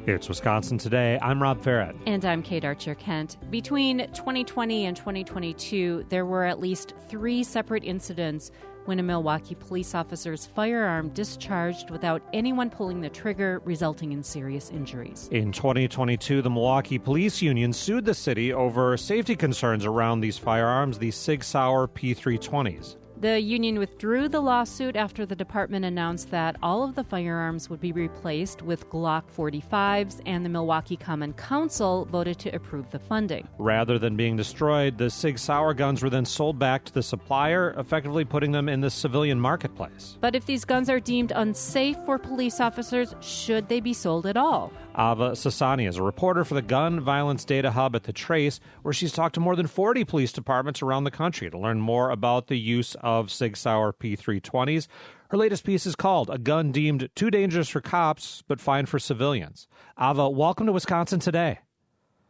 It's Wisconsin Today. I'm Rob Farrett. And I'm Kate Archer-Kent. Between 2020 and 2022, there were at least 3 separate incidents when a Milwaukee police officer's firearm discharged without anyone pulling the trigger, resulting in serious injuries. In 2022, the Milwaukee Police Union sued the city over safety concerns around these firearms, the Sig Sauer P320s. The union withdrew the lawsuit after the department announced that all of the firearms would be replaced with Glock 45s, and the Milwaukee Common Council voted to approve the funding. Rather than being destroyed, the Sig Sauer guns were then sold back to the supplier, effectively putting them in the civilian marketplace. But if these guns are deemed unsafe for police officers, should they be sold at all? Ava Sassani is a reporter for the Gun Violence Data Hub at The Trace, where she's talked to more than 40 police departments around the country to learn more about the use of Sig Sauer P320s. Her latest piece is called A Gun Deemed Too Dangerous for Cops, but Fine for Civilians. Ava, welcome to Wisconsin Today.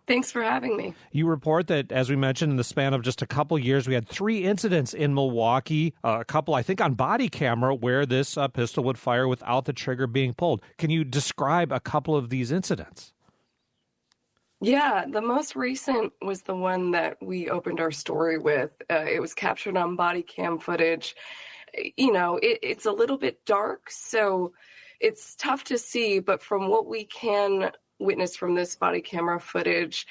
Thanks for having me. You report that, as we mentioned, in the span of just a couple years, we had 3 incidents in Milwaukee, a couple, I think, on body camera, where this pistol would fire without the trigger being pulled. Can you describe a couple of these incidents? Yeah, the most recent was the one that we opened our story with. It was captured on body cam footage. You know, it's a little bit dark, so it's tough to see, but from what we can witness from this body camera footage,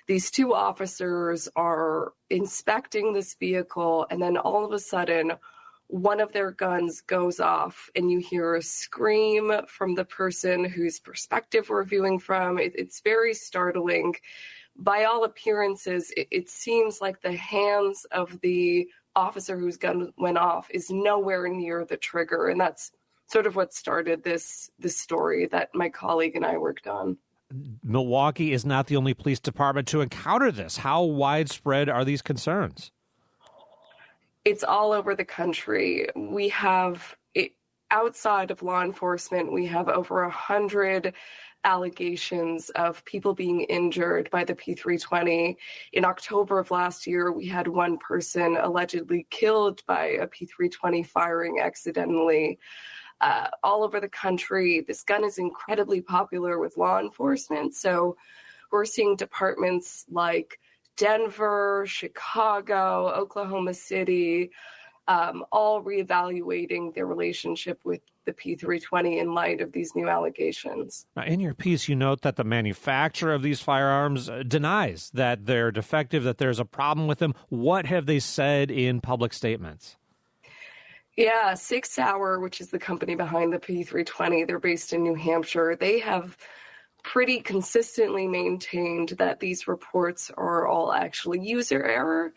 these 2 officers are inspecting this vehicle, and then all of a sudden, one of their guns goes off, and you hear a scream from the person whose perspective we're viewing from. It's very startling. By all appearances, it seems like the hands of the officer whose gun went off is nowhere near the trigger, and that's sort of what started this story that my colleague and I worked on. Milwaukee is not the only police department to encounter this. How widespread are these concerns? It's all over the country. We have, outside of law enforcement, we have over 100 allegations of people being injured by the P320. In October of last year, we had one person allegedly killed by a P320 firing accidentally. All over the country, this gun is incredibly popular with law enforcement. So we're seeing departments like Denver, Chicago, Oklahoma City, all reevaluating their relationship with the P320 in light of these new allegations. Now, in your piece, you note that the manufacturer of these firearms denies that they're defective, that there's a problem with them. What have they said in public statements? Yeah, Sig Sauer, which is the company behind the P320, they're based in New Hampshire. They have pretty consistently maintained that these reports are all actually user error.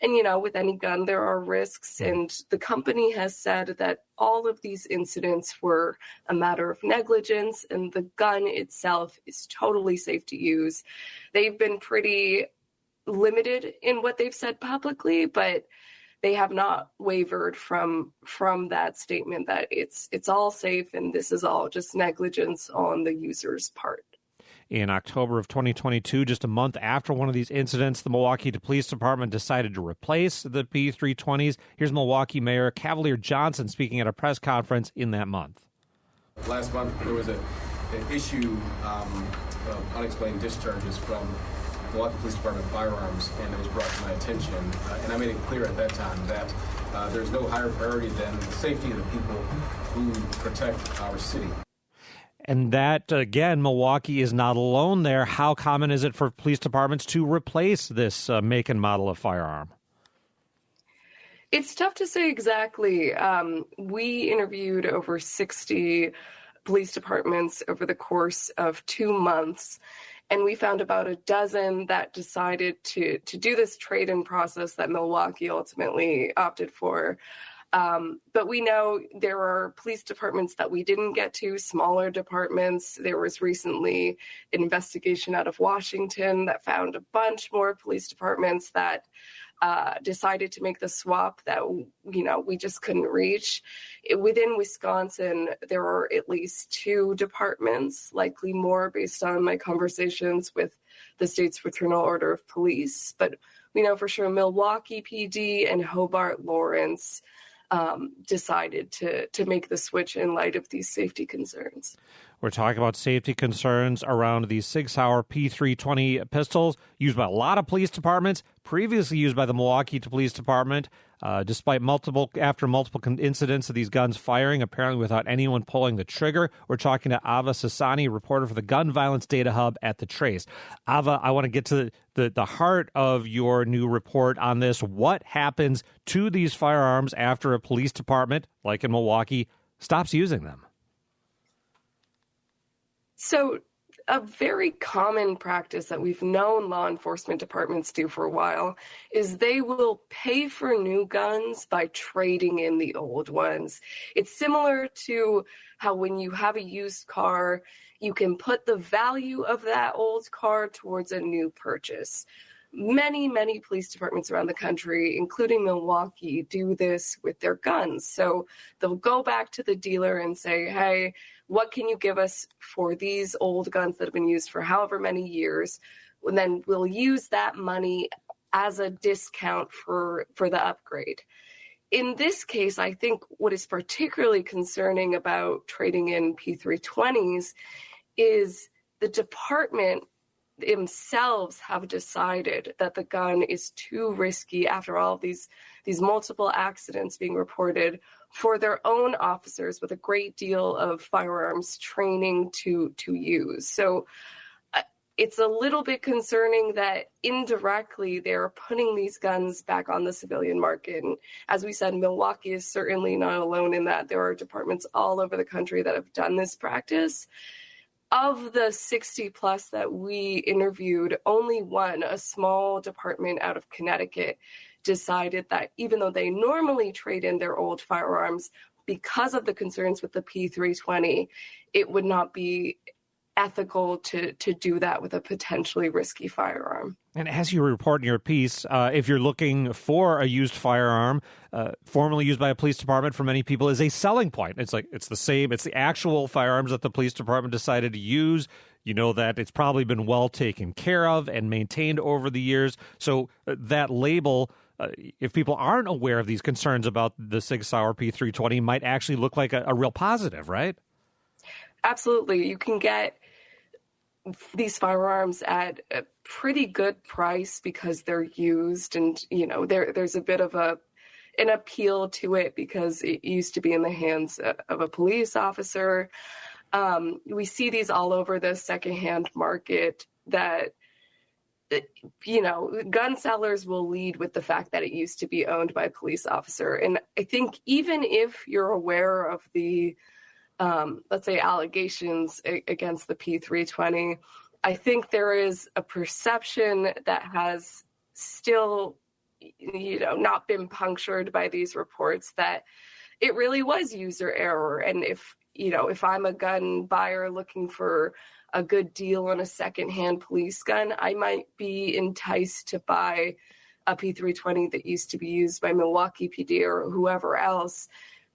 And, you know, with any gun, there are risks. And the company has said that all of these incidents were a matter of negligence, and the gun itself is totally safe to use. They've been pretty limited in what they've said publicly, but they have not wavered from that statement that it's all safe and this is all just negligence on the user's part. In October of 2022, just a month after one of these incidents, the Milwaukee Police Department decided to replace the P320s. Here's Milwaukee Mayor Cavalier Johnson speaking at a press conference in that month. Last month, there was an issue of unexplained discharges from Milwaukee Police Department firearms, and it was brought to my attention. And I made it clear at that time that there's no higher priority than the safety of the people who protect our city. And that, again, Milwaukee is not alone there. How common is it for police departments to replace this make and model of firearm? It's tough to say exactly. We interviewed over 60 police departments over the course of 2 months, and we found about a dozen that decided to do this trade-in process that Milwaukee ultimately opted for. But we know there are police departments that we didn't get to, smaller departments. There was recently an investigation out of Washington that found a bunch more police departments that decided to make the swap that, we just couldn't reach. Within Wisconsin, there are at least 2 departments, likely more based on my conversations with the state's Fraternal Order of Police. But we know for sure Milwaukee PD and Hobart Lawrence decided to make the switch in light of these safety concerns. We're talking about safety concerns around these Sig Sauer P320 pistols used by a lot of police departments, previously used by the Milwaukee Police Department. Despite multiple incidents of these guns firing, apparently without anyone pulling the trigger. We're talking to Ava Sassani, reporter for the Gun Violence Data Hub at The Trace. Ava, I want to get to the heart of your new report on this. What happens to these firearms after a police department, like in Milwaukee, stops using them? So a very common practice that we've known law enforcement departments do for a while is they will pay for new guns by trading in the old ones. It's similar to how when you have a used car, you can put the value of that old car towards a new purchase. Many police departments around the country, including Milwaukee, do this with their guns. So they'll go back to the dealer and say, hey, what can you give us for these old guns that have been used for however many years? And then we'll use that money as a discount for the upgrade. In this case, I think what is particularly concerning about trading in P320s is the department themselves have decided that the gun is too risky after all of these multiple accidents being reported for their own officers with a great deal of firearms training to use. So it's a little bit concerning that indirectly they're putting these guns back on the civilian market. And as we said, Milwaukee is certainly not alone in that. There are departments all over the country that have done this practice. Of the 60 plus that we interviewed, only one, a small department out of Connecticut, decided that even though they normally trade in their old firearms, because of the concerns with the P320, it would not be ethical to do that with a potentially risky firearm. And as you report in your piece, if you're looking for a used firearm, formerly used by a police department for many people is a selling point. It's the same. It's the actual firearms that the police department decided to use. You know that it's probably been well taken care of and maintained over the years. So that label, if people aren't aware of these concerns about the Sig Sauer P320, might actually look like a real positive, right? Absolutely. You can get these firearms at a pretty good price because they're used, and there's a bit of an appeal to it because it used to be in the hands of a police officer. We see these all over the secondhand market that gun sellers will lead with the fact that it used to be owned by a police officer. And I think even if you're aware of the let's say allegations against the P320, I think there is a perception that has still, not been punctured by these reports that it really was user error. And if I'm a gun buyer looking for a good deal on a secondhand police gun, I might be enticed to buy a P320 that used to be used by Milwaukee PD or whoever else,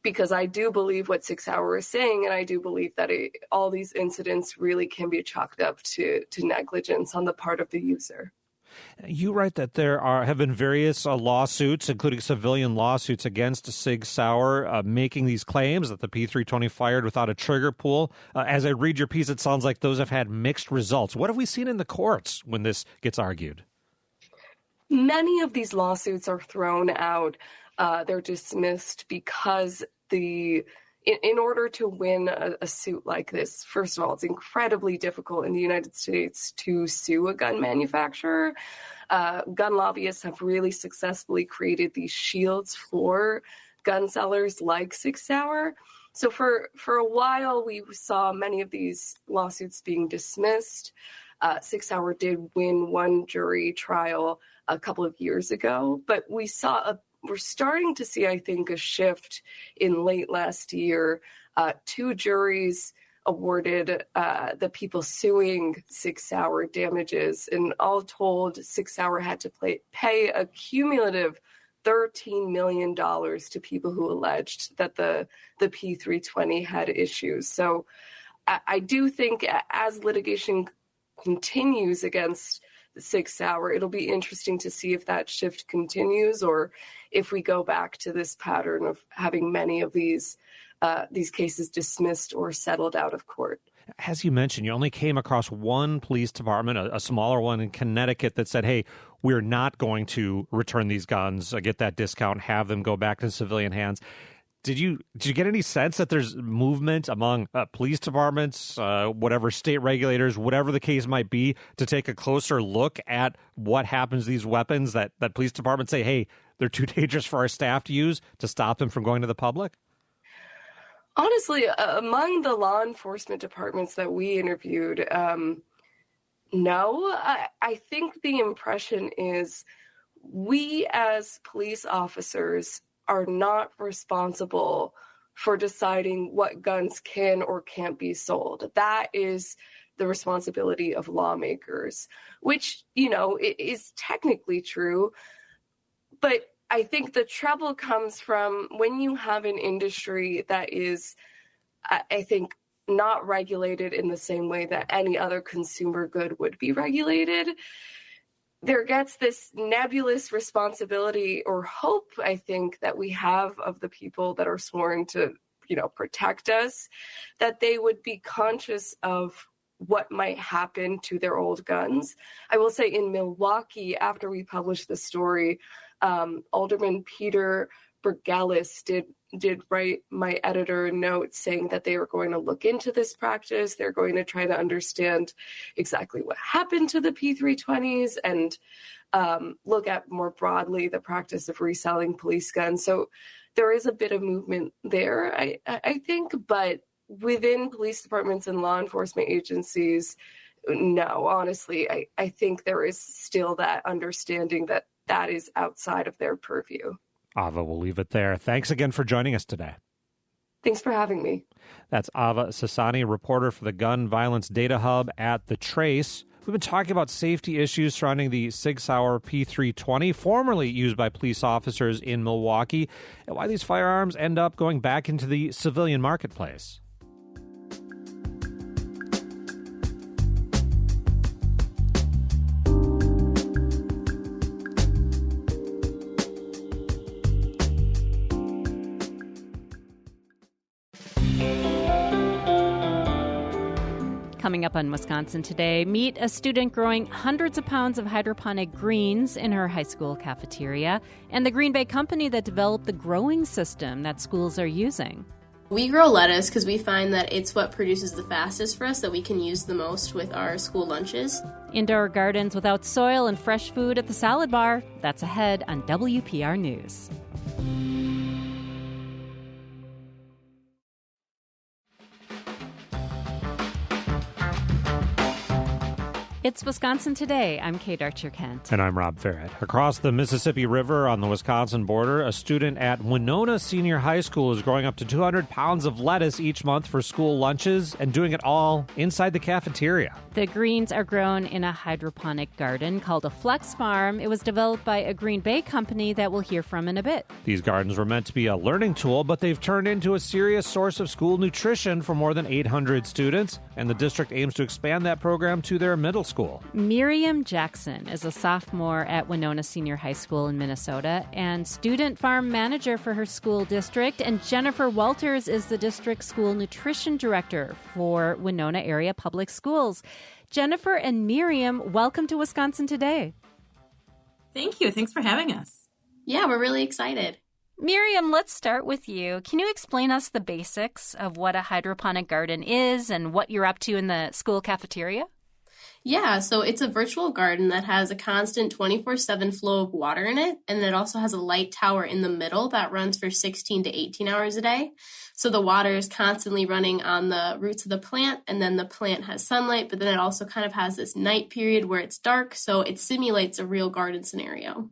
because I do believe what Sig Sauer is saying, and I do believe that all these incidents really can be chalked up to negligence on the part of the user. You write that there have been various lawsuits, including civilian lawsuits against Sig Sauer, making these claims that the P320 fired without a trigger pull. As I read your piece, it sounds like those have had mixed results. What have we seen in the courts when this gets argued? Many of these lawsuits are thrown out. They're dismissed because in order to win a suit like this, first of all, it's incredibly difficult in the United States to sue a gun manufacturer. Gun lobbyists have really successfully created these shields for gun sellers like Sig Sauer. So for a while, we saw many of these lawsuits being dismissed. Sig Sauer did win one jury trial a couple of years ago, but we're starting to see, I think, a shift in late last year. Two juries awarded the people suing Sig Sauer damages, and all told, Sig Sauer had to pay a cumulative $13 million to people who alleged that the P320 had issues. So I do think as litigation continues against Sig Sauer, it'll be interesting to see if that shift continues or if we go back to this pattern of having many of these cases dismissed or settled out of court. As you mentioned, you only came across one police department, a smaller one in Connecticut, that said, hey, we're not going to return these guns, get that discount, have them go back to civilian hands. Did you get any sense that there's movement among police departments, whatever state regulators, whatever the case might be, to take a closer look at what happens to these weapons that police departments say, hey, they're too dangerous for our staff to use, to stop them from going to the public? Honestly, among the law enforcement departments that we interviewed, no. I think the impression is we as police officers are not responsible for deciding what guns can or can't be sold. That is the responsibility of lawmakers, which, is technically true. But I think the trouble comes from when you have an industry that is, I think, not regulated in the same way that any other consumer good would be regulated. There gets this nebulous responsibility or hope, I think, that we have of the people that are sworn to, protect us, that they would be conscious of what might happen to their old guns. I will say in Milwaukee, after we published the story, Alderman Peter Bergelis did write my editor a note saying that they were going to look into this practice. They're going to try to understand exactly what happened to the P320s and look at more broadly the practice of reselling police guns. So there is a bit of movement there, I think, but within police departments and law enforcement agencies, no, honestly, I think there is still that understanding that is outside of their purview. Ava, we'll leave it there. Thanks again for joining us today. Thanks for having me. That's Ava Sassani, reporter for the Gun Violence Data Hub at The Trace. We've been talking about safety issues surrounding the Sig Sauer P320, formerly used by police officers in Milwaukee, and why these firearms end up going back into the civilian marketplace. Coming up on Wisconsin Today, meet a student growing hundreds of pounds of hydroponic greens in her high school cafeteria, and the Green Bay company that developed the growing system that schools are using. We grow lettuce because we find that it's what produces the fastest for us, that we can use the most with our school lunches. Indoor gardens without soil and fresh food at the salad bar. That's ahead on WPR News. It's Wisconsin Today. I'm Kate Archer-Kent. And I'm Rob Farrett. Across the Mississippi River on the Wisconsin border, a student at Winona Senior High School is growing up to 200 pounds of lettuce each month for school lunches and doing it all inside the cafeteria. The greens are grown in a hydroponic garden called a Flex Farm. It was developed by a Green Bay company that we'll hear from in a bit. These gardens were meant to be a learning tool, but they've turned into a serious source of school nutrition for more than 800 students, and the district aims to expand that program to their middle school. Miriam Jackson is a sophomore at Winona Senior High School in Minnesota and student farm manager for her school district. And Jennifer Walters is the district school nutrition director for Winona Area Public Schools. Jennifer and Miriam, welcome to Wisconsin Today. Thank you. Thanks for having us. Yeah, we're really excited. Miriam, let's start with you. Can you explain us the basics of what a hydroponic garden is and what you're up to in the school cafeteria? Yeah, so it's a virtual garden that has a constant 24/7 flow of water in it, and it also has a light tower in the middle that runs for 16 to 18 hours a day. So the water is constantly running on the roots of the plant, and then the plant has sunlight, but then it also kind of has this night period where it's dark, so it simulates a real garden scenario.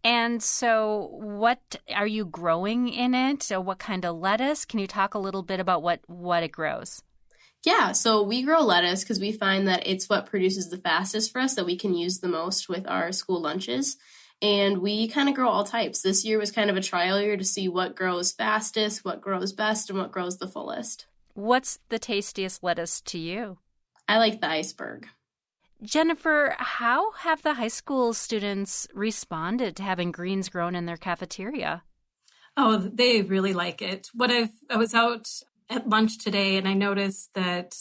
And so what are you growing in it? So what kind of lettuce? Can you talk a little bit about what it grows? Yeah, so we grow lettuce because we find that it's what produces the fastest for us, that we can use the most with our school lunches. And we kind of grow all types. This year was kind of a trial year to see what grows fastest, what grows best, and what grows the fullest. What's the tastiest lettuce to you? I like the iceberg. Jennifer, how have the high school students responded to having greens grown in their cafeteria? Oh, they really like it. I was out at lunch today and I noticed that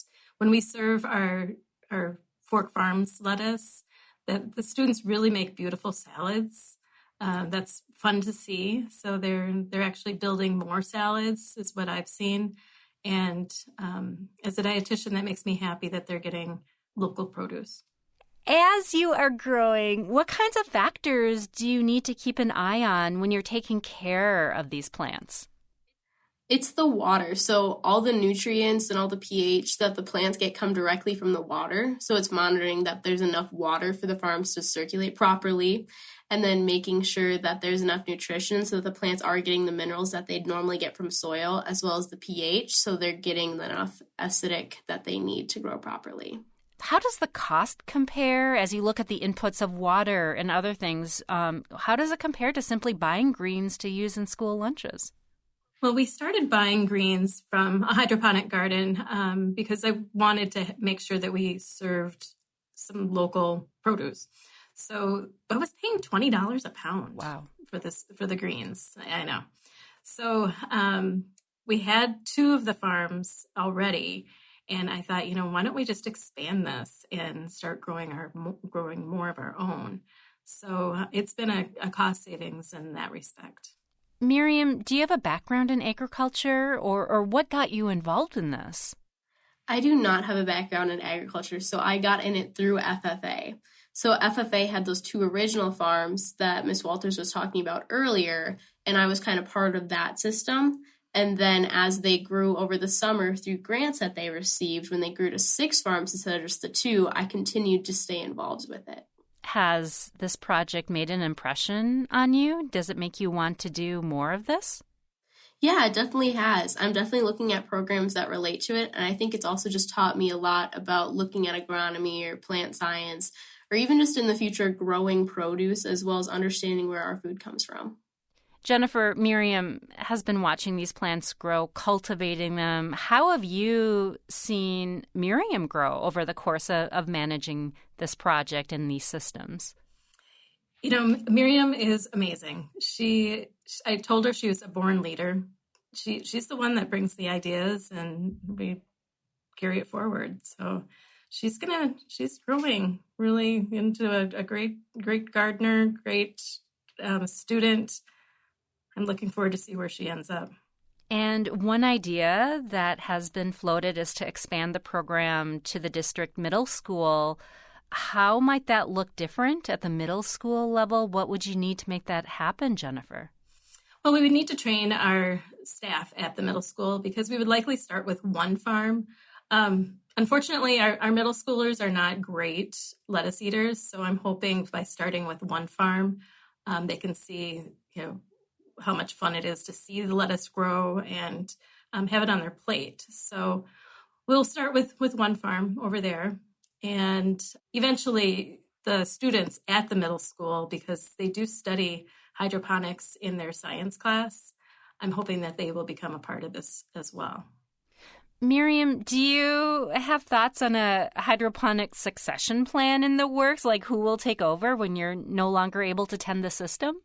when we serve our Fork Farms lettuce, that the students really make beautiful salads. That's fun to see. So they're actually building more salads, is what I've seen. And as a dietitian, that makes me happy that they're getting local produce. As you are growing, what kinds of factors do you need to keep an eye on when you're taking care of these plants? It's the water. So all the nutrients and all the pH that the plants get come directly from the water. So it's monitoring that there's enough water for the farms to circulate properly, and then making sure that there's enough nutrition so that the plants are getting the minerals that they'd normally get from soil, as well as the pH, so they're getting enough acidic that they need to grow properly. How does the cost compare as you look at the inputs of water and other things? How does it compare to simply buying greens to use in school lunches? Well, we started buying greens from a hydroponic garden because I wanted to make sure that we served some local produce. So I was paying $20 a pound. Wow. For the greens. I know. So we had 2 of the farms already. And I thought, why don't we just expand this and start growing more of our own? So it's been a cost savings in that respect. Miriam, do you have a background in agriculture, or what got you involved in this? I do not have a background in agriculture, so I got in it through FFA. So FFA had those 2 original farms that Ms. Walters was talking about earlier, and I was kind of part of that system. And then as they grew over the summer through grants that they received, when they grew to 6 farms instead of just the 2, I continued to stay involved with it. Has this project made an impression on you? Does it make you want to do more of this? Yeah, it definitely has. I'm definitely looking at programs that relate to it. And I think it's also just taught me a lot about looking at agronomy or plant science, or even just in the future growing produce, as well as understanding where our food comes from. Jennifer, Miriam has been watching these plants grow, cultivating them. How have you seen Miriam grow over the course of managing this project and these systems? Miriam is amazing. I told her she was a born leader. She's the one that brings the ideas, and we carry it forward. So she's growing really into a great gardener, great student. I'm looking forward to see where she ends up. And one idea that has been floated is to expand the program to the district middle school. How might that look different at the middle school level? What would you need to make that happen, Jennifer? Well, we would need to train our staff at the middle school because we would likely start with 1 farm. Unfortunately, our middle schoolers are not great lettuce eaters, so I'm hoping by starting with 1 farm, they can see, how much fun it is to see the lettuce grow and have it on their plate. So we'll start with 1 farm over there. And eventually the students at the middle school, because they do study hydroponics in their science class, I'm hoping that they will become a part of this as well. Miriam, do you have thoughts on a hydroponic succession plan in the works? Like who will take over when you're no longer able to tend the system?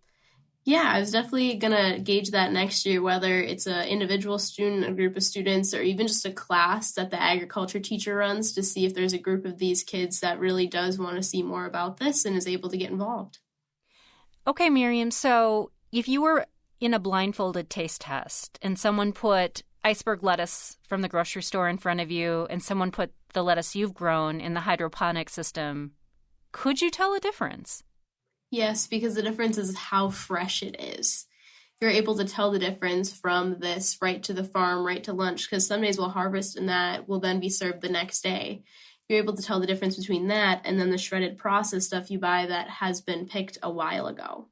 Yeah, I was definitely going to gauge that next year, whether it's an individual student, a group of students, or even just a class that the agriculture teacher runs, to see if there's a group of these kids that really does want to see more about this and is able to get involved. Okay, Miriam, so if you were in a blindfolded taste test and someone put iceberg lettuce from the grocery store in front of you and someone put the lettuce you've grown in the hydroponic system, could you tell a difference? Yes, because the difference is how fresh it is. You're able to tell the difference from this right to the farm, right to lunch, because some days we'll harvest and that will then be served the next day. You're able to tell the difference between that and then the shredded processed stuff you buy that has been picked a while ago.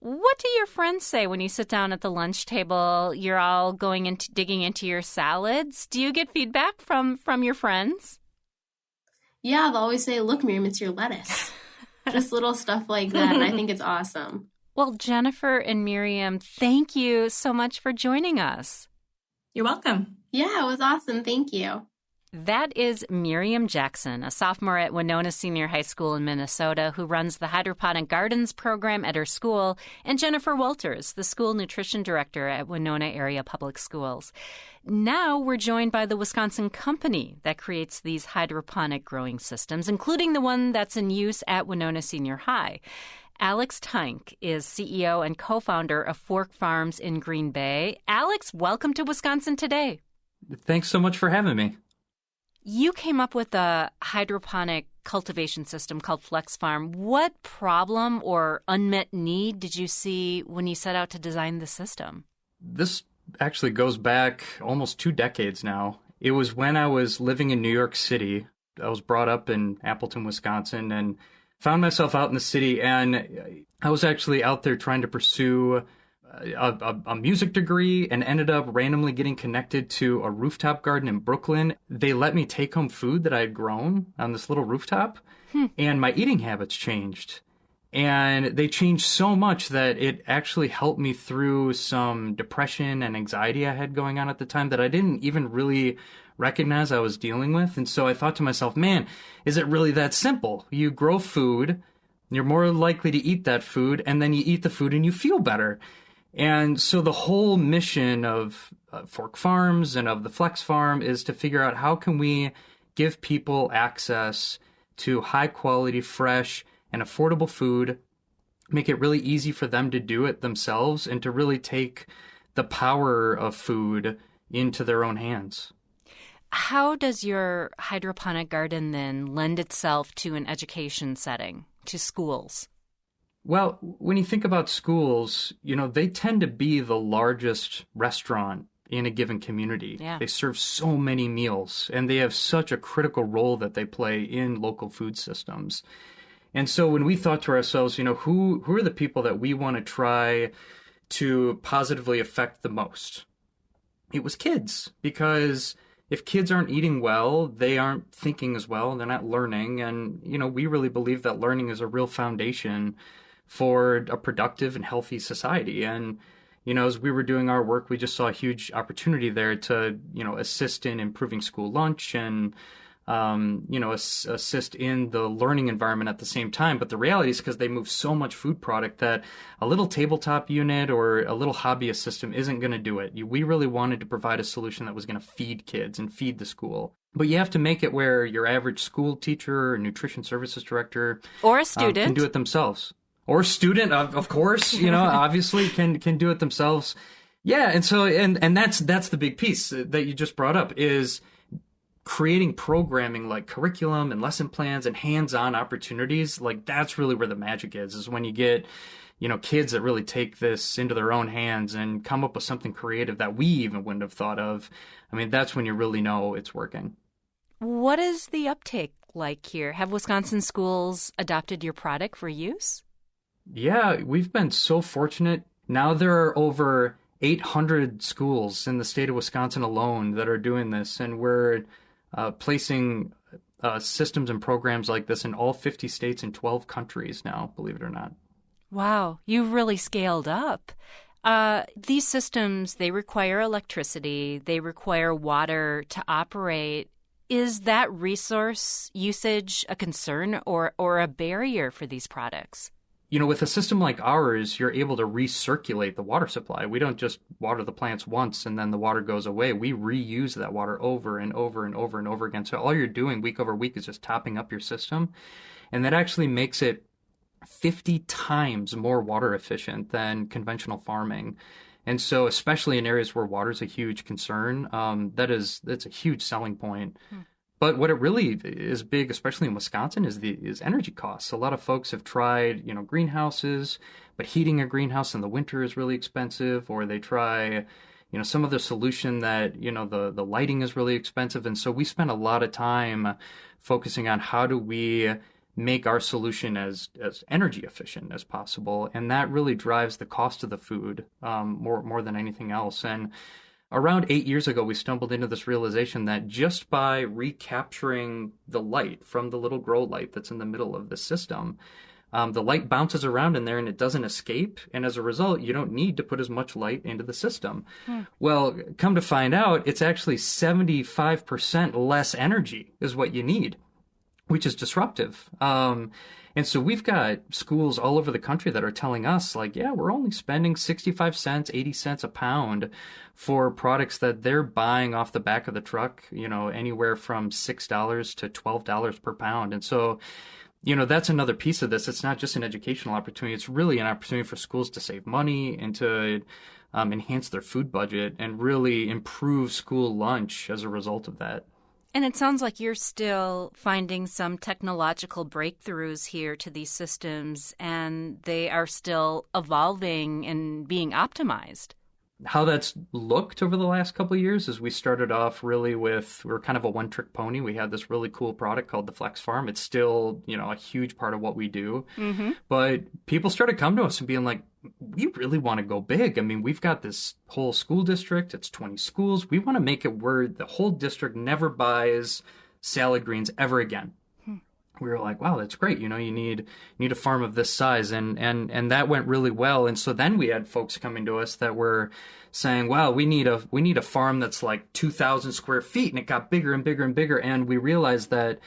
What do your friends say when you sit down at the lunch table? You're all digging into your salads. Do you get feedback from your friends? Yeah, they'll always say, "Look, Miriam, it's your lettuce." Just little stuff like that, and I think it's awesome. Well, Jennifer and Miriam, thank you so much for joining us. You're welcome. Yeah, it was awesome. Thank you. That is Miriam Jackson, a sophomore at Winona Senior High School in Minnesota who runs the Hydroponic Gardens program at her school, and Jennifer Walters, the school nutrition director at Winona Area Public Schools. Now we're joined by the Wisconsin company that creates these hydroponic growing systems, including the one that's in use at Winona Senior High. Alex Tynk is CEO and co-founder of Fork Farms in Green Bay. Alex, welcome to Wisconsin Today. Thanks so much for having me. You came up with a hydroponic cultivation system called Flex Farm. What problem or unmet need did you see when you set out to design the system? This actually goes back almost 2 decades now. It was when I was living in New York City. I was brought up in Appleton, Wisconsin, and found myself out in the city. And I was actually out there trying to pursue a music degree and ended up randomly getting connected to a rooftop garden in Brooklyn. They let me take home food that I had grown on this little rooftop, and my eating habits changed. And they changed so much that it actually helped me through some depression and anxiety I had going on at the time that I didn't even really recognize I was dealing with. And so I thought to myself, man, is it really that simple? You grow food, you're more likely to eat that food, and then you eat the food and you feel better. And so the whole mission of Fork Farms and of the Flex Farm is to figure out how can we give people access to high quality, fresh, and affordable food, make it really easy for them to do it themselves, and to really take the power of food into their own hands. How does your hydroponic garden then lend itself to an education setting, to schools? Well, when you think about schools, they tend to be the largest restaurant in a given community. Yeah. They serve so many meals, and they have such a critical role that they play in local food systems. And so when we thought to ourselves, who are the people that we want to try to positively affect the most? It was kids, because if kids aren't eating well, they aren't thinking as well, they're not learning. And, we really believe that learning is a real foundation for a productive and healthy society. And, as we were doing our work, we just saw a huge opportunity there to, assist in improving school lunch and, assist in the learning environment at the same time. But the reality is because they move so much food product that a little tabletop unit or a little hobbyist system isn't going to do it. We really wanted to provide a solution that was going to feed kids and feed the school. But you have to make it where your average school teacher or nutrition services director or a student can do it themselves. Or student, of course, obviously can do it themselves. Yeah, and so and that's the big piece that you just brought up, is creating programming like curriculum and lesson plans and hands-on opportunities. Like, that's really where the magic is when you get, kids that really take this into their own hands and come up with something creative that we even wouldn't have thought of. I mean, that's when you really know it's working. What is the uptake like here? Have Wisconsin schools adopted your product for use? Yeah, we've been so fortunate. Now there are over 800 schools in the state of Wisconsin alone that are doing this, and we're placing systems and programs like this in all 50 states and 12 countries now, believe it or not. Wow, you've really scaled up. These systems, they require electricity, they require water to operate. Is that resource usage a concern or a barrier for these products? With a system like ours, you're able to recirculate the water supply. We don't just water the plants once and then the water goes away. We reuse that water over and over and over and over again. So all you're doing week over week is just topping up your system. And that actually makes it 50 times more water efficient than conventional farming. And so especially in areas where water is a huge concern, that's a huge selling point. But what it really is big, especially in Wisconsin, is energy costs. A lot of folks have tried, greenhouses, but heating a greenhouse in the winter is really expensive. Or they try, some other solution that, the lighting is really expensive. And so we spend a lot of time focusing on how do we make our solution as energy efficient as possible. And that really drives the cost of the food more than anything else. And around 8 years ago, we stumbled into this realization that just by recapturing the light from the little grow light that's in the middle of the system, the light bounces around in there and it doesn't escape. And as a result, you don't need to put as much light into the system. Well, come to find out, it's actually 75% less energy is what you need, which is disruptive. And so we've got schools all over the country that are telling us, like, yeah, we're only spending 65 cents, 80 cents a pound for products that they're buying off the back of the truck, anywhere from $6 to $12 per pound. And so, that's another piece of this. It's not just an educational opportunity. It's really an opportunity for schools to save money and to enhance their food budget and really improve school lunch as a result of that. And it sounds like you're still finding some technological breakthroughs here to these systems, and they are still evolving and being optimized. How that's looked over the last couple of years is we started off really with, we were kind of a one-trick pony. We had this really cool product called the Flex Farm. It's still, a huge part of what we do. Mm-hmm. But people started coming to us and being like, we really want to go big. I mean, we've got this whole school district. It's 20 schools. We want to make it where the whole district never buys salad greens ever again. We were like, wow, that's great. You need a farm of this size. And that went really well. And so then we had folks coming to us that were saying, wow, we need a farm that's like 2,000 square feet. And it got bigger and bigger and bigger. And we realized that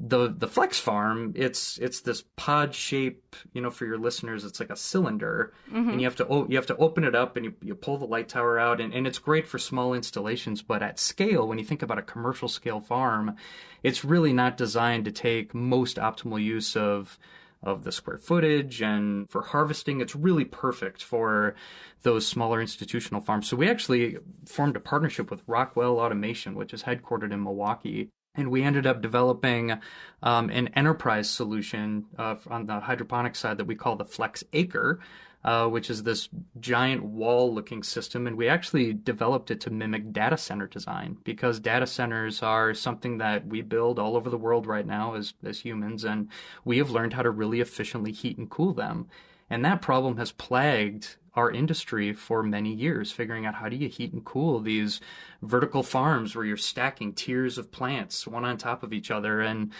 the Flex Farm, it's this pod shape, for your listeners, it's like a cylinder, and you have to open it up and you pull the light tower out, and it's great for small installations. But at scale, when you think about a commercial scale farm, it's really not designed to take most optimal use of the square footage, and for harvesting, it's really perfect for those smaller institutional farms. So we actually formed a partnership with Rockwell Automation, which is headquartered in Milwaukee. And we ended up developing an enterprise solution on the hydroponic side that we call the Flex Acre, which is this giant wall-looking system. And we actually developed it to mimic data center design, because data centers are something that we build all over the world right now as humans. And we have learned how to really efficiently heat and cool them. And that problem has plagued our industry for many years, figuring out how do you heat and cool these vertical farms where you're stacking tiers of plants one on top of each other. And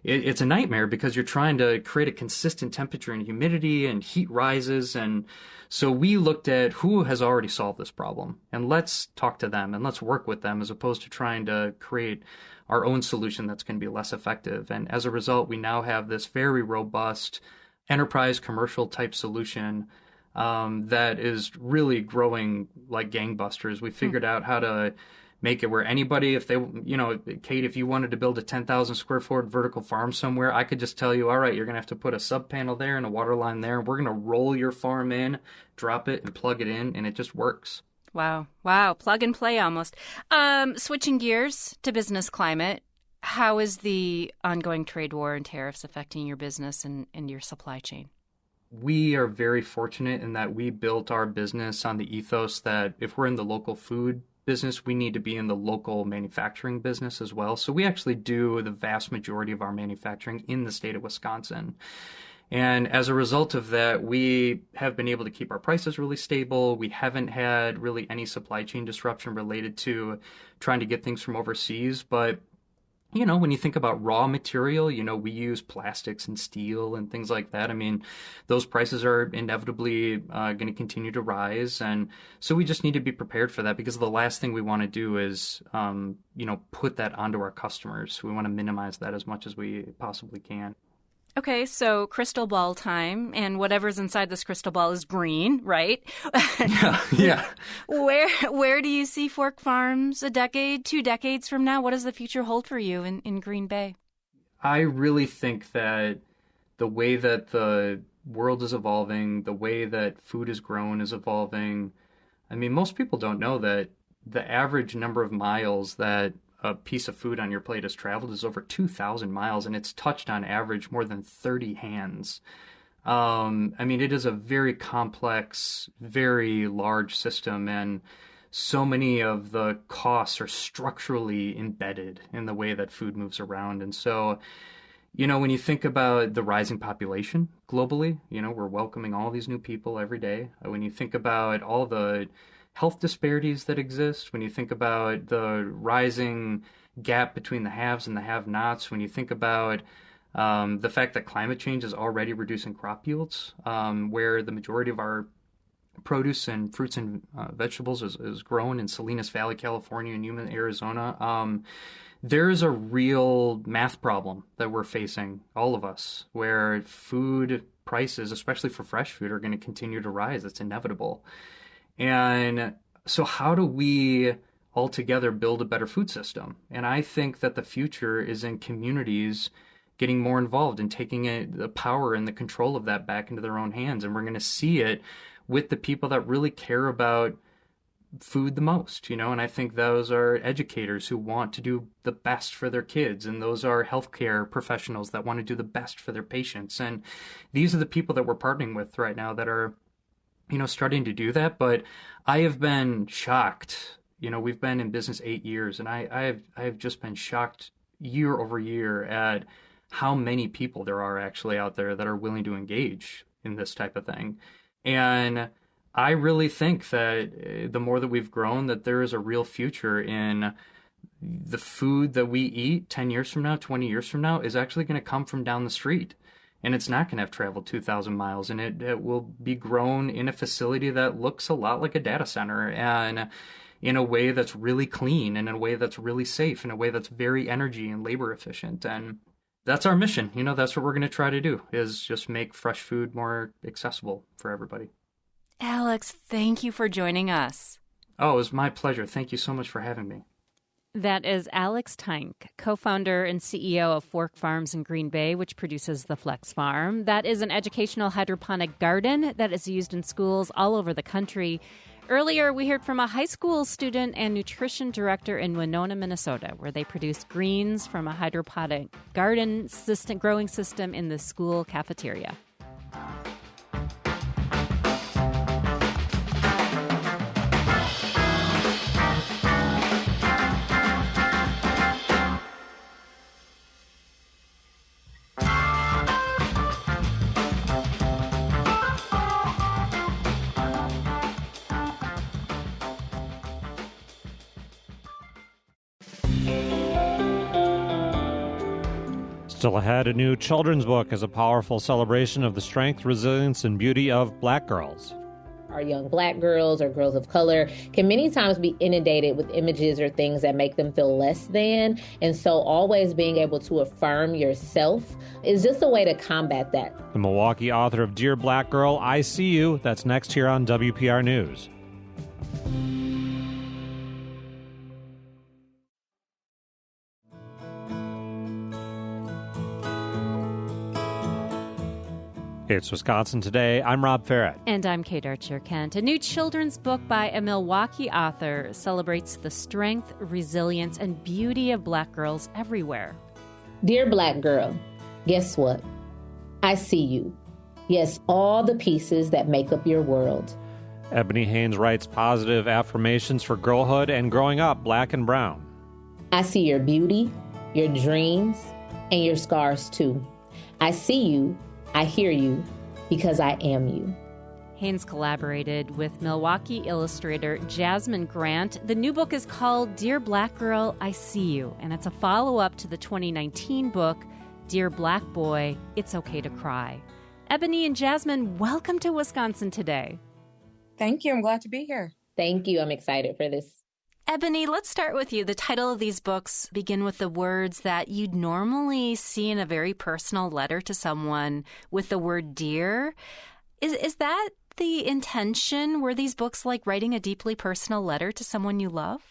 it's a nightmare because you're trying to create a consistent temperature and humidity, and heat rises. And so we looked at who has already solved this problem, and let's talk to them and let's work with them, as opposed to trying to create our own solution that's going to be less effective. And as a result, we now have this very robust enterprise commercial type solution that is really growing like gangbusters. We figured out how to make it where anybody, if they, Kate, if you wanted to build a 10,000 square foot vertical farm somewhere, I could just tell you, all right, you're going to have to put a sub panel there and a water line there. We're going to roll your farm in, drop it, and plug it in, and it just works. Wow. Plug and play almost. Switching gears to business climate, how is the ongoing trade war and tariffs affecting your business and your supply chain? We are very fortunate in that we built our business on the ethos that if we're in the local food business, we need to be in the local manufacturing business as well. So we actually do the vast majority of our manufacturing in the state of Wisconsin. And as a result of that, we have been able to keep our prices really stable. We haven't had really any supply chain disruption related to trying to get things from overseas. But when you think about raw material, we use plastics and steel and things like that. I mean, those prices are inevitably going to continue to rise. And so we just need to be prepared for that, because the last thing we want to do is, put that onto our customers. We want to minimize that as much as we possibly can. Okay, so crystal ball time, and whatever's inside this crystal ball is green, right? Yeah. Where do you see Fork Farms a decade, 2 decades from now? What does the future hold for you in Green Bay? I really think that the way that the world is evolving, the way that food is grown is evolving. I mean, most people don't know that the average number of miles that a piece of food on your plate has traveled is over 2,000 miles, and it's touched on average more than 30 hands. It is a very complex, very large system, and so many of the costs are structurally embedded in the way that food moves around. And so, when you think about the rising population globally, we're welcoming all these new people every day. When you think about all the health disparities that exist, when you think about the rising gap between the haves and the have-nots, when you think about The fact that climate change is already reducing crop yields, where the majority of our produce and fruits and vegetables is grown in Salinas Valley, California, and Yuma, Arizona. There's a real math problem that we're facing, all of us, where food prices, especially for fresh food, are going to continue to rise. It's inevitable. And so how do we all together build a better food system? And I think that the future is in communities getting more involved and taking the power and the control of that back into their own hands. And we're going to see it with the people that really care about food the most, and I think those are educators who want to do the best for their kids, and those are healthcare professionals that want to do the best for their patients. And these are the people that we're partnering with right now that are, starting to do that. But I have been shocked. We've been in business 8 years, and I have just been shocked year over year at how many people there are actually out there that are willing to engage in this type of thing. And I really think that the more that we've grown, that there is a real future in the food that we eat 10 years from now, 20 years from now, is actually going to come from down the street. And it's not going to have traveled 2,000 miles. And it will be grown in a facility that looks a lot like a data center, and in a way that's really clean, and in a way that's really safe, in a way that's very energy and labor efficient. And that's our mission. That's what we're going to try to do, is just make fresh food more accessible for everybody. Alex, thank you for joining us. Oh, it was my pleasure. Thank you so much for having me. That is Alex Tank, co-founder and CEO of Fork Farms in Green Bay, which produces the Flex Farm. That is an educational hydroponic garden that is used in schools all over the country. Earlier, we heard from a high school student and nutrition director in Winona, Minnesota, where they produce greens from a hydroponic garden growing system in the school cafeteria. Still ahead, a new children's book is a powerful celebration of the strength, resilience, and beauty of Black girls. Our young Black girls or girls of color can many times be inundated with images or things that make them feel less than. And so always being able to affirm yourself is just a way to combat that. The Milwaukee author of Dear Black Girl, I See You. That's next here on WPR News. It's Wisconsin Today. I'm Rob Farrett. And I'm Kate Archer-Kent. A new children's book by a Milwaukee author celebrates the strength, resilience, and beauty of Black girls everywhere. Dear Black girl, guess what? I see you. Yes, all the pieces that make up your world. Ebony Haynes writes positive affirmations for girlhood and growing up Black and brown. I see your beauty, your dreams, and your scars too. I see you. I hear you because I am you. Haynes collaborated with Milwaukee illustrator Jasmine Grant. The new book is called Dear Black Girl, I See You, and it's a follow-up to the 2019 book, Dear Black Boy, It's Okay to Cry. Ebony and Jasmine, welcome to Wisconsin Today. Thank you. I'm glad to be here. Thank you. I'm excited for this. Ebony, let's start with you. The title of these books begin with the words that you'd normally see in a very personal letter to someone with the word dear. Is that the intention? Were these books like writing a deeply personal letter to someone you love?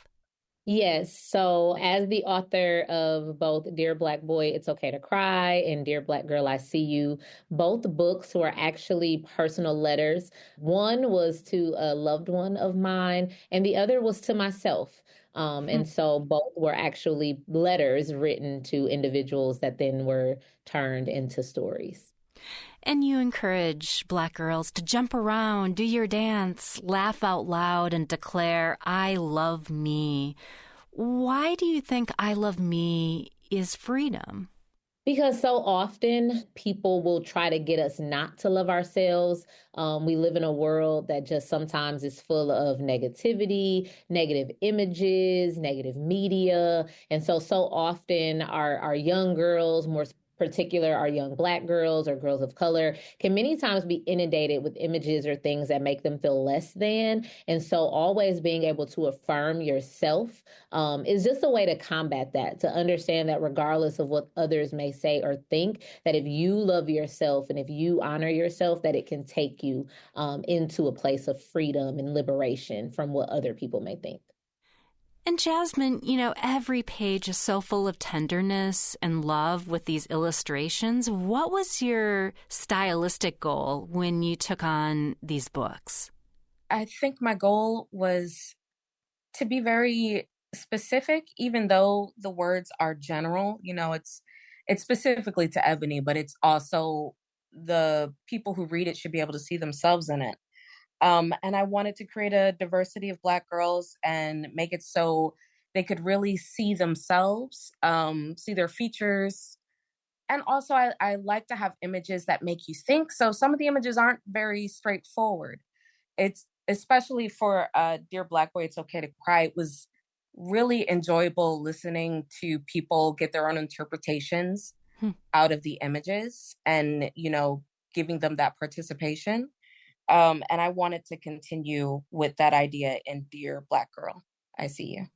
Yes. So as the author of both Dear Black Boy, It's Okay to Cry, and Dear Black Girl, I See You, both books were actually personal letters. One was to a loved one of mine, and the other was to myself. And so both were actually letters written to individuals that then were turned into stories. And you encourage Black girls to jump around, do your dance, laugh out loud, and declare, I love me. Why do you think I love me is freedom? Because so often people will try to get us not to love ourselves. We live in a world that just sometimes is full of negativity, negative images, negative media. And so often our young girls, more particular our young Black girls or girls of color, can many times be inundated with images or things that make them feel less than. And so always being able to affirm yourself is just a way to combat that, to understand that regardless of what others may say or think, that if you love yourself and if you honor yourself, that it can take you into a place of freedom and liberation from what other people may think. And Jasmine, every page is so full of tenderness and love with these illustrations. What was your stylistic goal when you took on these books? I think my goal was to be very specific, even though the words are general. It's specifically to Ebony, but it's also the people who read it should be able to see themselves in it. And I wanted to create a diversity of Black girls and make it so they could really see themselves, see their features. And also, I like to have images that make you think. So some of the images aren't very straightforward. It's especially for Dear Black Boy, It's Okay to Cry. It was really enjoyable listening to people get their own interpretations out of the images and, giving them that participation. And I wanted to continue with that idea in Dear Black Girl, I See You.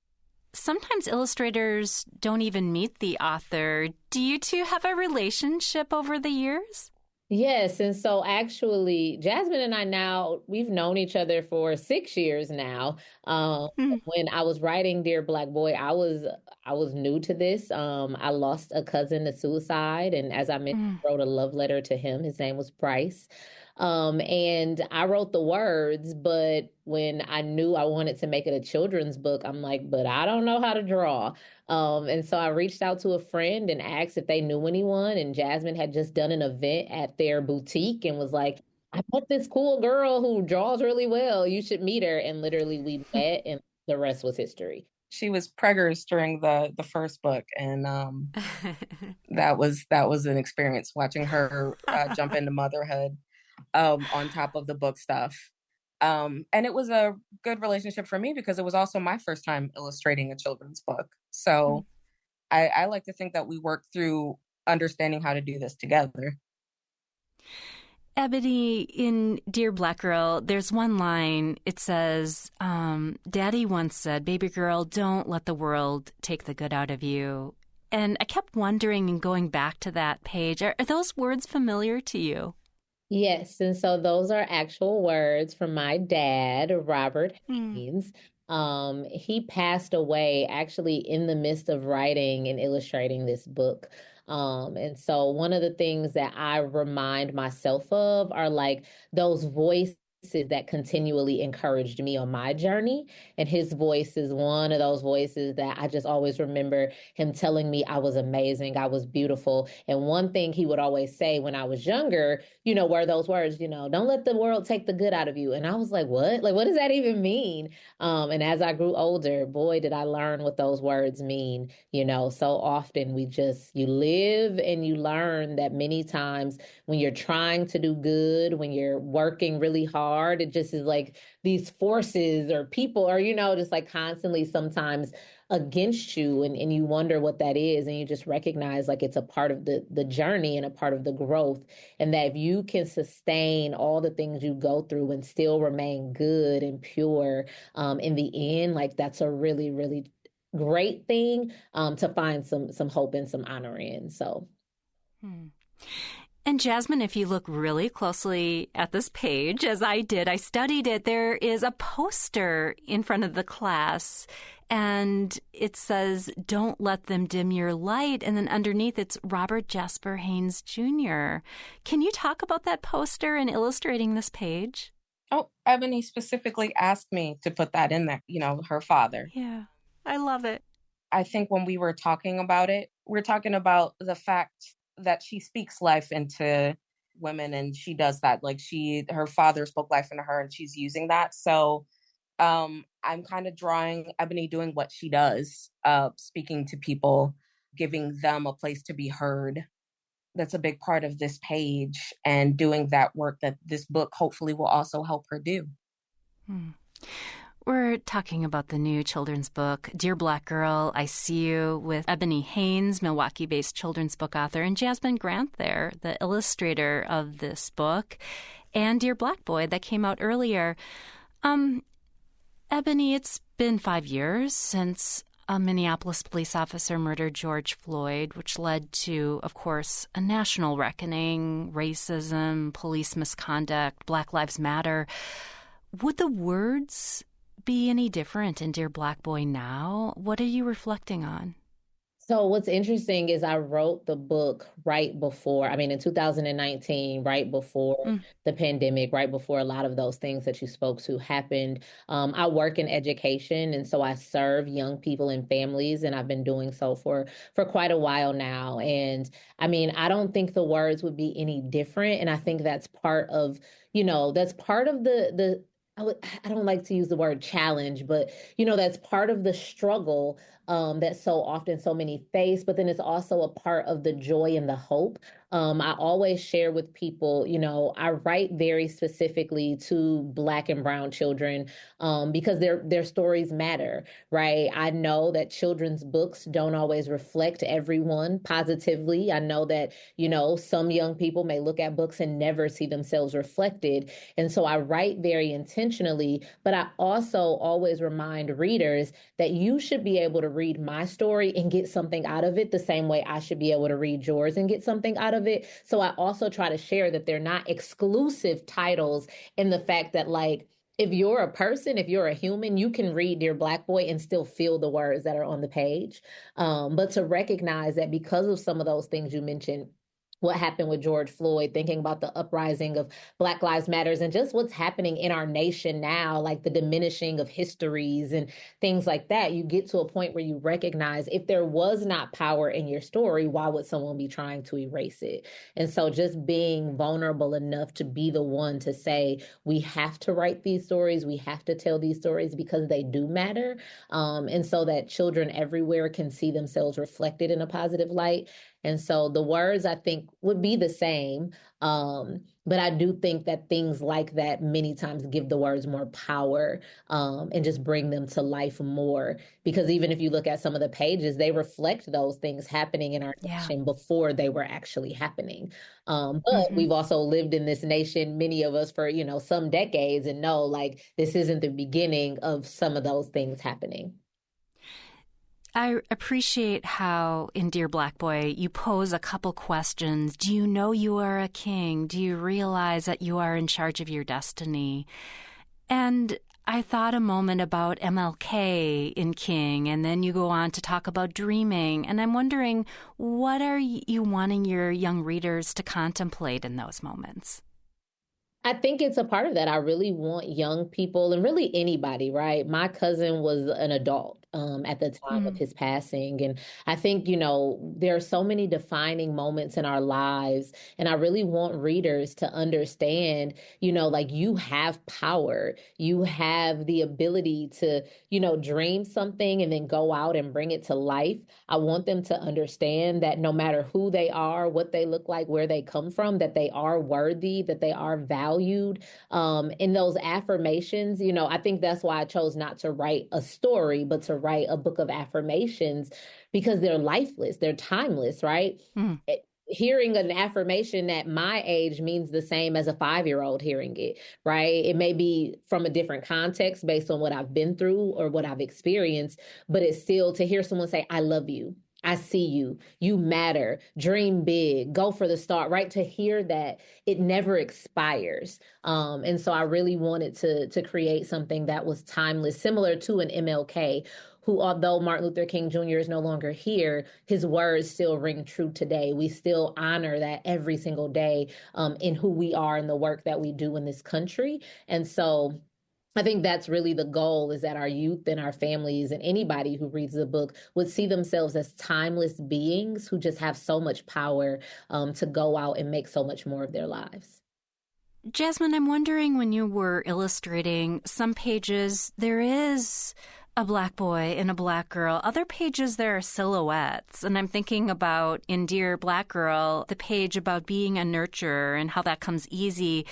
Sometimes illustrators don't even meet the author. Do you two have a relationship over the years? Yes. And so actually, Jasmine and I we've known each other for 6 years now. When I was writing Dear Black Boy, I was new to this. I lost a cousin to suicide. And as I mentioned, wrote a love letter to him. His name was Bryce. And I wrote the words, but when I knew I wanted to make it a children's book, I'm like, but I don't know how to draw. And so I reached out to a friend and asked if they knew anyone. And Jasmine had just done an event at their boutique and was like, I met this cool girl who draws really well. You should meet her. And literally we met and the rest was history. She was preggers during the first book. And that was an experience watching her jump into motherhood on top of the book stuff. And it was a good relationship for me because it was also my first time illustrating a children's book. So I like to think that we worked through understanding how to do this together. Ebony, in Dear Black Girl, there's one line. It says, Daddy once said, baby girl, don't let the world take the good out of you. And I kept wondering and going back to that page, are those words familiar to you? Yes, and so those are actual words from my dad, Robert Haynes. He passed away actually in the midst of writing and illustrating this book. And so one of the things that I remind myself of are like those voices that continually encouraged me on my journey. And his voice is one of those voices that I just always remember him telling me I was amazing, I was beautiful. And one thing he would always say when I was younger, were those words, don't let the world take the good out of you. And I was like, what? Like, what does that even mean? And as I grew older, boy, did I learn what those words mean. So often you live and you learn that many times when you're trying to do good, when you're working really hard, it just is like these forces or people are, just like constantly sometimes against you and you wonder what that is. And you just recognize like it's a part of the journey and a part of the growth. And that if you can sustain all the things you go through and still remain good and pure in the end, like that's a really, really great thing to find some hope and some honor in. So. And Jasmine, if you look really closely at this page, as I did, I studied it, there is a poster in front of the class and it says, don't let them dim your light. And then underneath it's Robert Jasper Haynes Jr. Can you talk about that poster and illustrating this page? Oh, Ebony specifically asked me to put that in there, her father. Yeah, I love it. I think when we were talking about it, we're talking about the fact that she speaks life into women and she does that. Like her father spoke life into her and she's using that. So I'm kind of drawing Ebony doing what she does, speaking to people, giving them a place to be heard. That's a big part of this page and doing that work that this book hopefully will also help her do. We're talking about the new children's book, Dear Black Girl, I See You, with Ebony Haynes, Milwaukee-based children's book author, and Jasmine Grant there, the illustrator of this book, and Dear Black Boy that came out earlier. Ebony, it's been 5 years since a Minneapolis police officer murdered George Floyd, which led to, of course, a national reckoning, racism, police misconduct, Black Lives Matter. Would the words be any different in Dear Black Boy now? What are you reflecting on? So what's interesting is I wrote the book right before, in 2019, right before the pandemic, right before a lot of those things that you spoke to happened. I work in education, and so I serve young people and families, and I've been doing so for quite a while now. And I don't think the words would be any different. And I think that's part of, that's part of the I don't like to use the word challenge, but, that's part of the struggle that so often so many face, but then it's also a part of the joy and the hope. I always share with people, I write very specifically to Black and brown children because their stories matter, right? I know that children's books don't always reflect everyone positively. I know that, some young people may look at books and never see themselves reflected. And so I write very intentionally, but I also always remind readers that you should be able to read my story and get something out of it the same way I should be able to read yours and get something out of it. So I also try to share that they're not exclusive titles, in the fact that, like, if you're a person, if you're a human, you can read Dear Black Boy and still feel the words that are on the page. But to recognize that because of some of those things you mentioned, what happened with George Floyd, thinking about the uprising of Black Lives Matters and just what's happening in our nation now, like the diminishing of histories and things like that, you get to a point where you recognize if there was not power in your story, why would someone be trying to erase it? And so just being vulnerable enough to be the one to say, we have to write these stories, we have to tell these stories because they do matter. And so that children everywhere can see themselves reflected in a positive light. And so the words, I think, would be the same. But I do think that things like that many times give the words more power and just bring them to life more. Because even if you look at some of the pages, they reflect those things happening in our nation before they were actually happening. But we've also lived in this nation, many of us, for, some decades, and know, like, this isn't the beginning of some of those things happening. I appreciate how in Dear Black Boy you pose a couple questions. Do you know you are a king? Do you realize that you are in charge of your destiny? And I thought a moment about MLK in King, and then you go on to talk about dreaming. And I'm wondering, what are you wanting your young readers to contemplate in those moments? I think it's a part of that. I really want young people, and really anybody, right? My cousin was an adult at the time of his passing. And I think, there are so many defining moments in our lives. And I really want readers to understand, like, you have power. You have the ability to, dream something and then go out and bring it to life. I want them to understand that no matter who they are, what they look like, where they come from, that they are worthy, that they are valued. In those affirmations, I think that's why I chose not to write a story, but to write a book of affirmations, because they're lifeless, they're timeless, right? Hearing an affirmation at my age means the same as a 5-year-old hearing it, right? It may be from a different context based on what I've been through or what I've experienced, but it's still to hear someone say, I love you. I see you, you matter, dream big, go for the start, right? To hear that, it never expires. And so I really wanted to create something that was timeless, similar to an MLK, who, although Martin Luther King Jr. is no longer here, his words still ring true today. We still honor that every single day in who we are and the work that we do in this country. And so I think that's really the goal, is that our youth and our families and anybody who reads the book would see themselves as timeless beings who just have so much power to go out and make so much more of their lives. Jasmine, I'm wondering, when you were illustrating some pages, there is a black boy and a black girl. Other pages, there are silhouettes. And I'm thinking about, in Dear Black Girl, the page about being a nurturer and how that comes easy.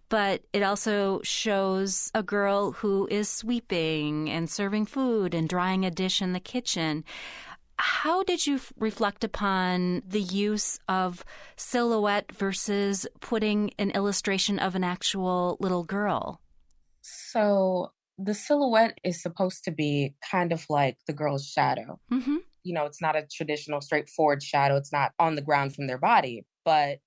But it also shows a girl who is sweeping and serving food and drying a dish in the kitchen. How did you reflect upon the use of silhouette versus putting an illustration of an actual little girl? So the silhouette is supposed to be kind of like the girl's shadow. Mm-hmm. You know, it's not a traditional straightforward shadow. It's not on the ground from their body. But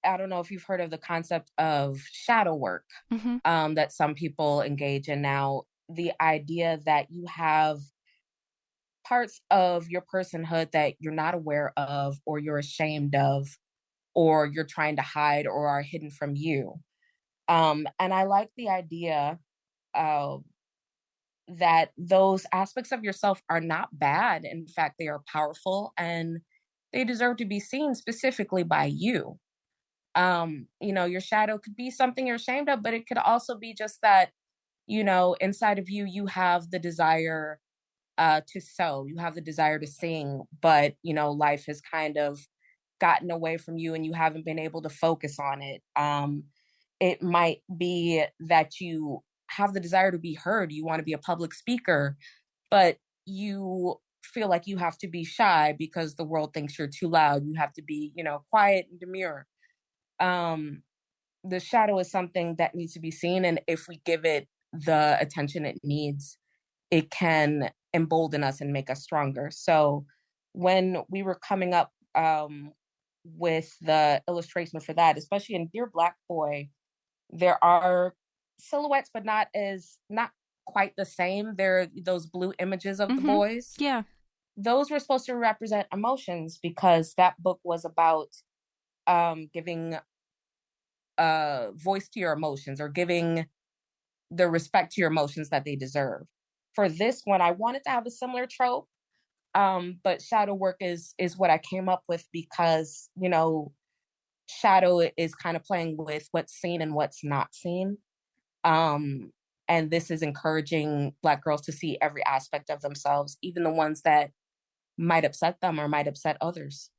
I don't know if you've heard of the concept of shadow work that some people engage in now. The idea that you have parts of your personhood that you're not aware of, or you're ashamed of, or you're trying to hide, or are hidden from you. And I like the idea that those aspects of yourself are not bad. In fact, they are powerful and they deserve to be seen specifically by you. You know, your shadow could be something you're ashamed of, but it could also be just that, you know, inside of you, you have the desire to sew, you have the desire to sing, but, you know, life has kind of gotten away from you and you haven't been able to focus on it. It might be that you have the desire to be heard. You want to be a public speaker, but you feel like you have to be shy because the world thinks you're too loud. You have to be, you know, quiet and demure. The shadow is something that needs to be seen. And if we give it the attention it needs, it can embolden us and make us stronger. So when we were coming up with the illustration for that, especially in Dear Black Boy, there are silhouettes, but not quite the same. There are those blue images of the boys. Yeah. Those were supposed to represent emotions because that book was about giving voice to your emotions, or giving the respect to your emotions that they deserve. For this one, I wanted to have a similar trope, but shadow work is what I came up with because, you know, shadow is kind of playing with what's seen and what's not seen. And this is encouraging Black girls to see every aspect of themselves, even the ones that might upset them or might upset others.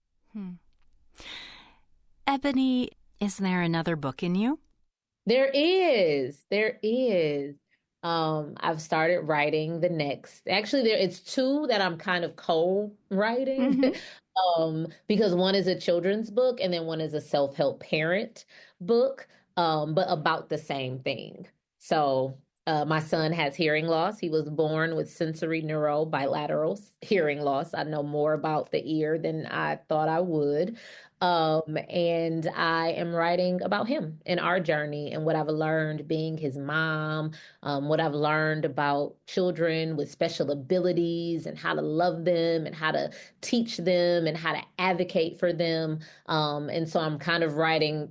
Ebony, is there another book in you? There is. I've started writing the next. Actually, it's two that I'm kind of co-writing. Because one is a children's book and then one is a self-help parent book, but about the same thing. So my son has hearing loss. He was born with sensory neurobilateral hearing loss. I know more about the ear than I thought I would. And I am writing about him and our journey and what I've learned being his mom, what I've learned about children with special abilities and how to love them and how to teach them and how to advocate for them. And so I'm kind of writing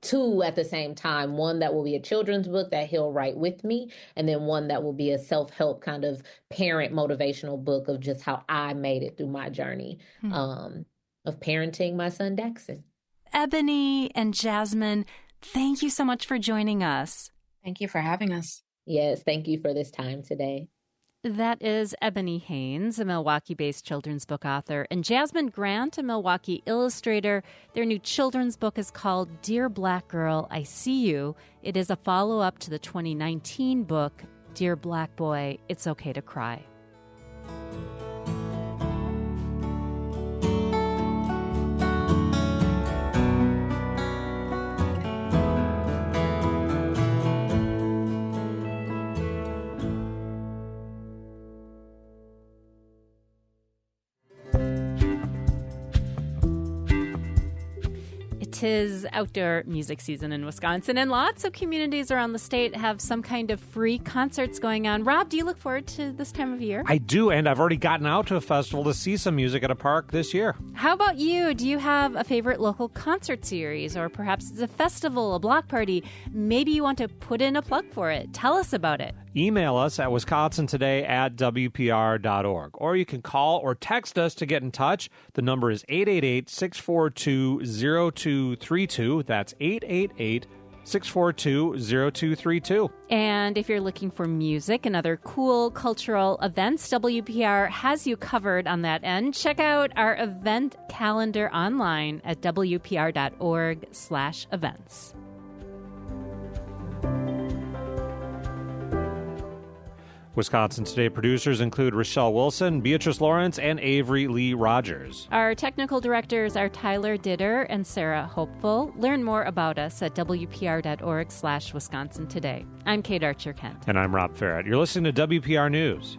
two at the same time, one that will be a children's book that he'll write with me, and then one that will be a self-help kind of parent motivational book of just how I made it through my journey. Of parenting my son, Daxon. Ebony and Jasmine, thank you so much for joining us. Thank you for having us. Yes, thank you for this time today. That is Ebony Haynes, a Milwaukee-based children's book author, and Jasmine Grant, a Milwaukee illustrator. Their new children's book is called Dear Black Girl, I See You. It is a follow-up to the 2019 book, Dear Black Boy, It's Okay to Cry. It is outdoor music season in Wisconsin, and lots of communities around the state have some kind of free concerts going on. Rob, do you look forward to this time of year? I do, and I've already gotten out to a festival to see some music at a park this year. How about you? Do you have a favorite local concert series, or perhaps it's a festival, a block party? Maybe you want to put in a plug for it. Tell us about it. Email us at wisconsintoday@wpr.org, or you can call or text us to get in touch. The number is 888-642-0232. That's 888 642-0232. And if you're looking for music and other cool cultural events, WPR has you covered on that end. Check out our event calendar online at wpr.org/events. Wisconsin Today producers include Rochelle Wilson, Beatrice Lawrence, and Avery Lee Rogers. Our technical directors are Tyler Ditter and Sarah Hopeful. Learn more about us at wpr.org/Wisconsin Today. I'm Kate Archer-Kent. And I'm Rob Farrett. You're listening to WPR News.